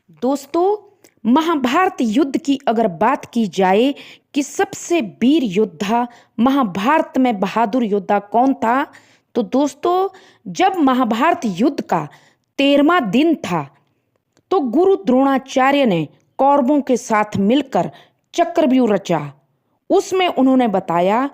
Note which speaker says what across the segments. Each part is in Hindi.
Speaker 1: दोस्तों, महाभारत युद्ध की अगर बात की जाए कि सबसे वीर योद्धा महाभारत में बहादुर योद्धा कौन था, तो दोस्तों जब महाभारत युद्ध का 13वां दिन था तो गुरु द्रोणाचार्य ने कौरवों के साथ मिलकर चक्रव्यूह रचा। उसमें उन्होंने बताया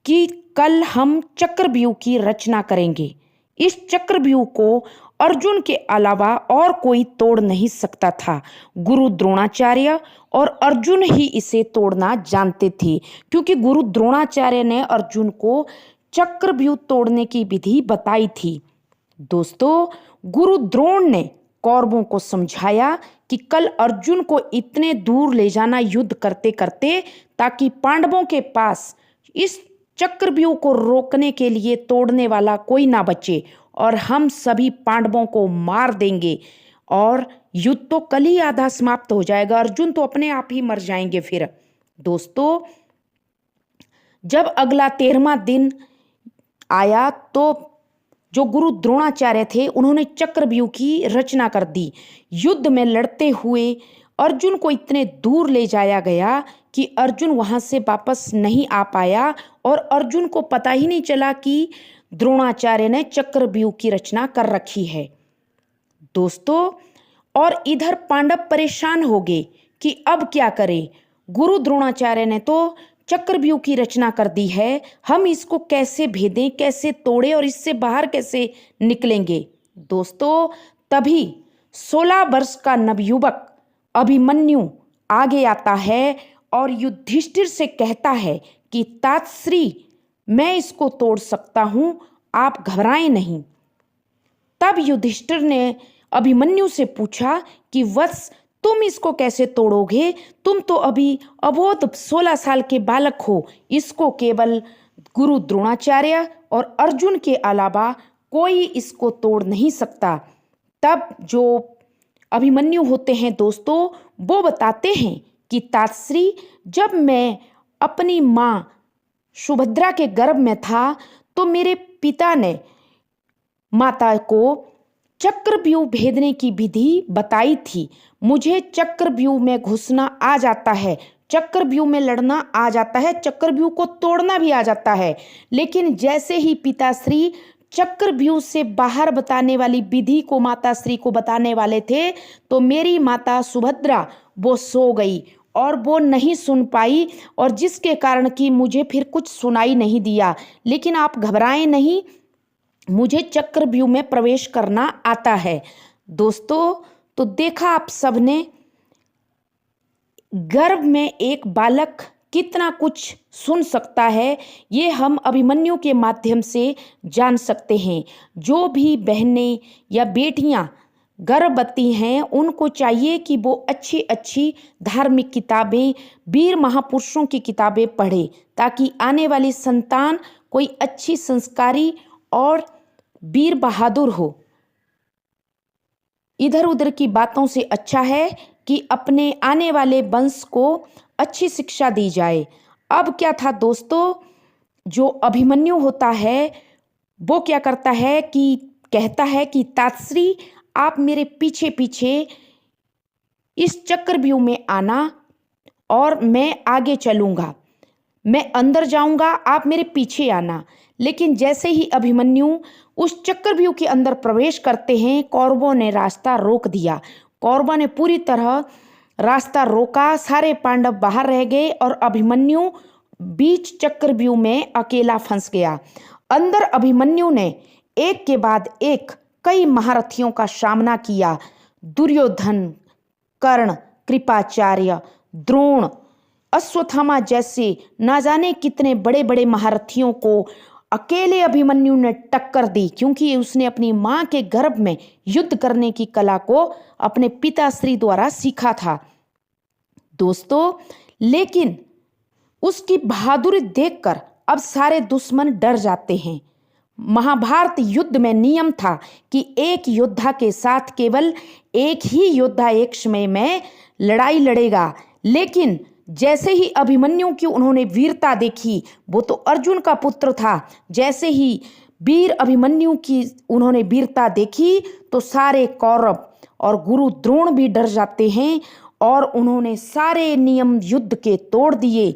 Speaker 1: कि कल हम चक्रव्यूह की रचना करेंगे। इस चक्रव्यूह को अर्जुन के अलावा और कोई तोड़ नहीं सकता था। गुरु द्रोणाचार्य और अर्जुन ही इसे तोड़ना जानते थे, क्योंकि गुरु द्रोणाचार्य ने अर्जुन को चक्रव्यूह तोड़ने की विधि बताई थी। दोस्तों, गुरु द्रोण ने कौरवों को समझाया कि कल अर्जुन को इतने दूर ले जाना युद्ध करते करते, ताकि पांडवों के पास इस चक्रव्यूह को रोकने के लिए तोड़ने वाला कोई ना बचे और हम सभी पांडवों को मार देंगे और युद्ध तो कल ही आधा समाप्त हो जाएगा। अर्जुन तो अपने आप ही मर जाएंगे। फिर दोस्तों, जब अगला 13वां दिन आया तो जो गुरु द्रोणाचार्य थे उन्होंने चक्रव्यूह की रचना कर दी। युद्ध में लड़ते हुए अर्जुन को इतने दूर ले जाया गया कि अर्जुन वहां से वापस नहीं आ पाया और अर्जुन को पता ही नहीं चला कि द्रोणाचार्य ने चक्रव्यूह की रचना कर रखी है। दोस्तों, और इधर पांडव परेशान हो गए कि अब क्या करें। गुरु द्रोणाचार्य ने तो चक्रव्यूह की रचना कर दी है, हम इसको कैसे भेदें, कैसे तोड़ें और इससे बाहर कैसे निकलेंगे। दोस्तों, तभी 16 वर्ष का नवयुवक अभिमन्यु आगे आता है और युधिष्ठिर से कहता है कि तातश्री, मैं इसको तोड़ सकता हूं, आप घबराएं नहीं। तब युधिष्ठिर ने अभिमन्यु से पूछा कि वत्स, तुम इसको कैसे तोड़ोगे? तुम तो अभी अबोध 16 साल के बालक हो। इसको केवल गुरु द्रोणाचार्य और अर्जुन के अलावा कोई इसको तोड़ नहीं सकता। तब जो अभिमन्यु होते हैं दोस्तों, वो बताते हैं कि तातश्री, जब मैं अपनी माँ सुभद्रा के गर्भ में था तो मेरे पिता ने माता को चक्रव्यूह भेदने की विधि बताई थी। मुझे चक्रव्यूह में घुसना आ जाता है, चक्रव्यूह में लड़ना आ जाता है, चक्रव्यूह को तोड़ना भी आ जाता है। लेकिन जैसे ही पिताश्री चक्रव्यूह से बाहर बताने वाली विधि को माताश्री को बताने वाले थे तो मेरी माता सुभद्रा वो सो गई और वो नहीं सुन पाई, और जिसके कारण कि मुझे फिर कुछ सुनाई नहीं दिया। लेकिन आप घबराएं नहीं, मुझे चक्रव्यूह में प्रवेश करना आता है। दोस्तों, तो देखा आप सबने, गर्भ में एक बालक कितना कुछ सुन सकता है, ये हम अभिमन्यु के माध्यम से जान सकते हैं। जो भी बहनें या बेटियां गर्भवती हैं उनको चाहिए कि वो अच्छी अच्छी धार्मिक किताबें, वीर महापुरुषों की किताबें पढ़े, ताकि आने वाली संतान कोई अच्छी संस्कारी और वीर बहादुर हो। इधर उधर की बातों से अच्छा है कि अपने आने वाले वंश को अच्छी शिक्षा दी जाए। अब क्या था दोस्तों, जो अभिमन्यु होता है वो क्या करता है कि कहता है कि तातश्री, आप मेरे पीछे पीछे इस चक्रव्यूह में आना और मैं आगे चलूंगा, मैं अंदर जाऊंगा, आप मेरे पीछे आना। लेकिन जैसे ही अभिमन्यु उस चक्रव्यूह के अंदर प्रवेश करते हैं, कौरवों ने रास्ता रोक दिया। कौरवों ने पूरी तरह रास्ता रोका, सारे पांडव बाहर रह गए और अभिमन्यु बीच चक्रव्यूह में अकेला फंस गया। अंदर अभिमन्यु ने एक के बाद एक कई महारथियों का सामना किया। दुर्योधन, कर्ण, कृपाचार्य, द्रोण, अश्वत्थामा जैसे ना जाने कितने बड़े बड़े महारथियों को अकेले अभिमन्यु ने टक्कर दी, क्योंकि उसने अपनी मां के गर्भ में युद्ध करने की कला को अपने पिताश्री द्वारा सीखा था। दोस्तों, लेकिन उसकी बहादुरी देखकर अब सारे दुश्मन डर जाते हैं। महाभारत युद्ध में नियम था कि एक योद्धा के साथ केवल एक ही योद्धा एक समय में लड़ाई लड़ेगा। लेकिन जैसे ही अभिमन्यु की उन्होंने वीरता देखी, वो तो अर्जुन का पुत्र था, जैसे ही वीर अभिमन्यु की उन्होंने वीरता देखी तो सारे कौरव और गुरु द्रोण भी डर जाते हैं और उन्होंने सारे नियम युद्ध के तोड़ दिए।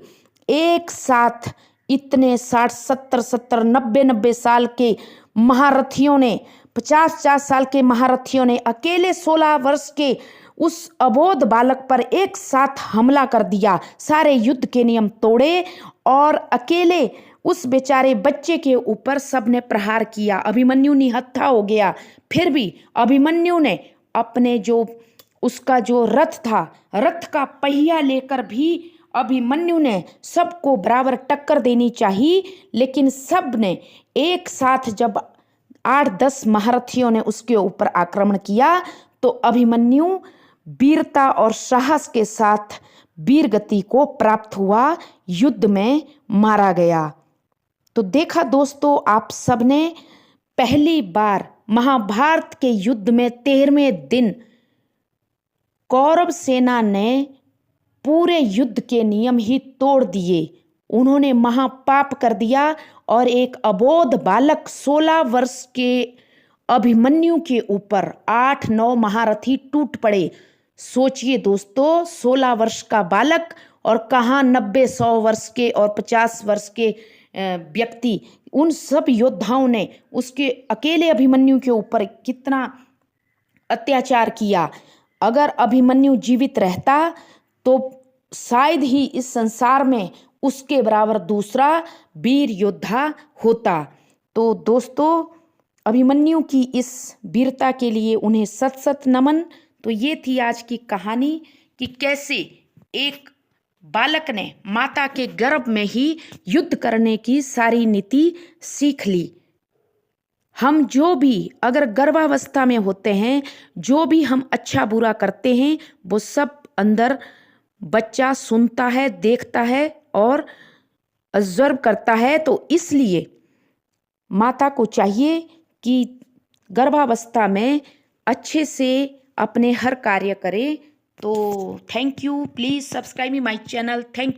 Speaker 1: एक साथ इतने 60 70 70 90 90 साल के महारथियों ने, 50 साल के महारथियों ने अकेले 16 वर्ष के उस अबोध बालक पर एक साथ हमला कर दिया, सारे युद्ध के नियम तोड़े और अकेले उस बेचारे बच्चे के ऊपर सबने प्रहार किया। अभिमन्यु निहत्था हो गया। फिर भी अभिमन्यु ने अपने जो उसका जो रथ था, रथ का पहिया लेकर भी अभिमन्यु ने सबको बराबर टक्कर देनी चाहिए, लेकिन सब ने एक साथ जब 8-10 महारथियों ने उसके ऊपर आक्रमण किया तो अभिमन्यु वीरता और साहस के साथ वीर गति को प्राप्त हुआ, युद्ध में मारा गया। तो देखा दोस्तों, आप सबने पहली बार महाभारत के युद्ध में 13वें दिन कौरव सेना ने पूरे युद्ध के नियम ही तोड़ दिए। उन्होंने महापाप कर दिया और एक अबोध बालक 16 वर्ष के अभिमन्यु के ऊपर 8-9 महारथी टूट पड़े। सोचिए दोस्तों, 16 वर्ष का बालक और कहाँ 90-100 वर्ष के और 50 वर्ष के व्यक्ति, उन सब योद्धाओं ने उसके अकेले अभिमन्यु के ऊपर कितना अत्याचार किया। अगर अभिमन्यु जीवित रहता तो शायद ही इस संसार में उसके बराबर दूसरा वीर योद्धा होता। तो दोस्तों, अभिमन्यु की इस वीरता के लिए उन्हें सत सत नमन। तो ये थी आज की कहानी कि कैसे एक बालक ने माता के गर्भ में ही युद्ध करने की सारी नीति सीख ली। हम जो भी अगर गर्भावस्था में होते हैं, जो भी हम अच्छा बुरा करते हैं, वो सब अंदर बच्चा सुनता है, देखता है और ऑब्जर्व करता है। तो इसलिए माता को चाहिए कि गर्भावस्था में अच्छे से अपने हर कार्य करे। तो thank you, please subscribe my channel. Thank